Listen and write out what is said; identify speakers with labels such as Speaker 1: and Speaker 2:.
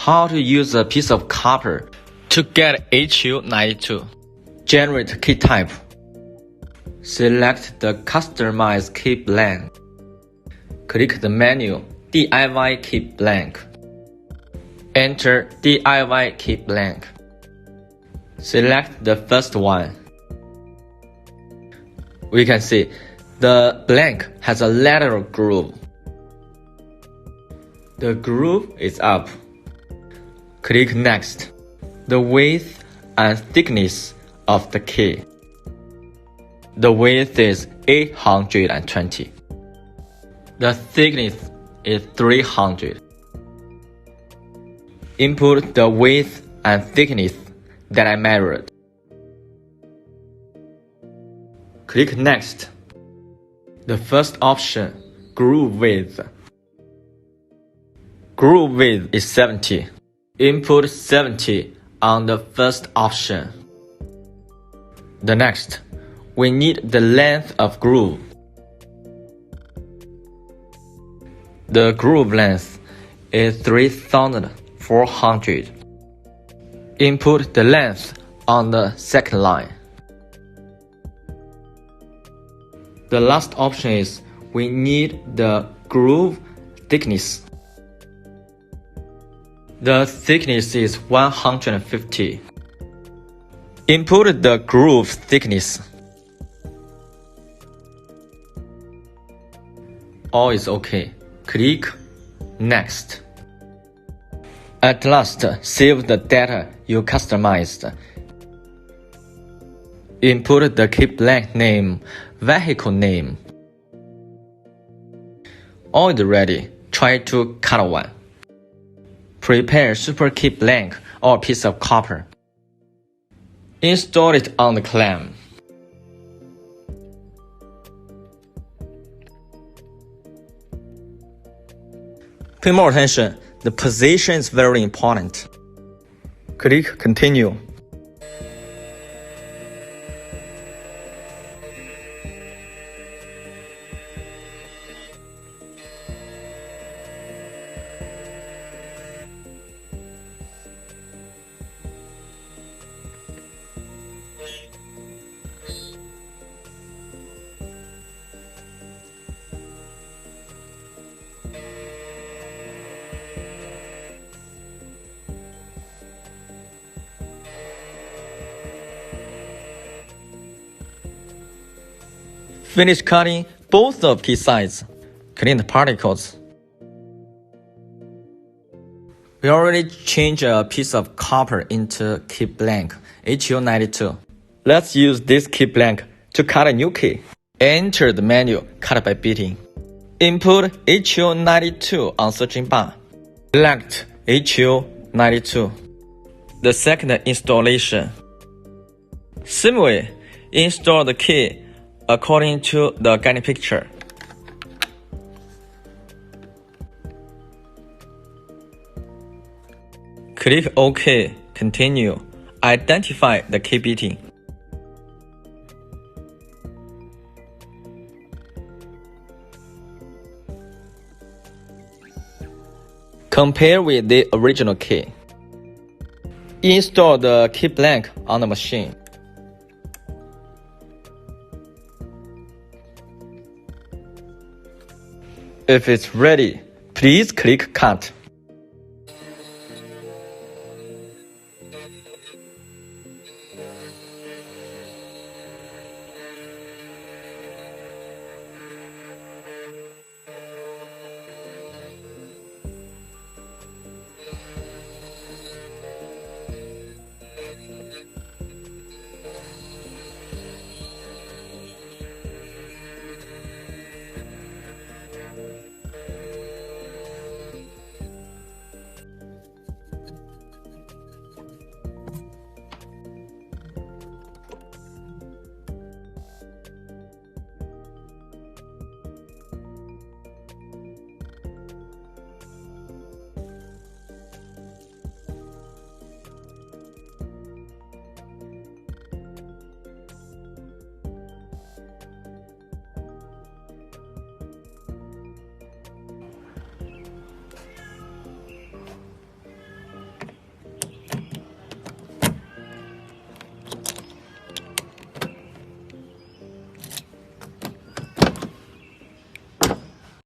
Speaker 1: How to use a piece of copper to get HU92. Generate key type. Select the Customize key blank. Click the menu DIY key blank. Enter DIY key blank. Select the first one. We can see the blank has a lateral groove. The groove is up. Click Next. The width and thickness of the key. The width is 820. The thickness is 300. Input the width and thickness that I measured. Click Next. The first option, groove width. Groove width is 70. Input 70 on the first option. The next, we need the length of groove. The groove length is 3,400. Input the length on the second line. The last option is we need the groove thickness. The thickness is 150. Input the groove thickness. All is okay. Click Next. At last, save the data you customized. Input the key blank name, vehicle name. All is ready. Try to cut one. Prepare super key blank or piece of copper. Install it on the clamp. Pay more attention. The position is very important. Click Continue. Finish cutting both of key sides. Clean the particles. We already changed a piece of copper into key blank HU92. Let's use this key blank to cut a new key. Enter the menu Cut by Bitting. Input HU92 on searching bar. Select HU92. The second installation. Similarly, install the key according to the guiding picture. Click OK, Continue. Identify the key bitting. Compare with the original key. Install the key blank on the machine. If it's ready, please click Cut.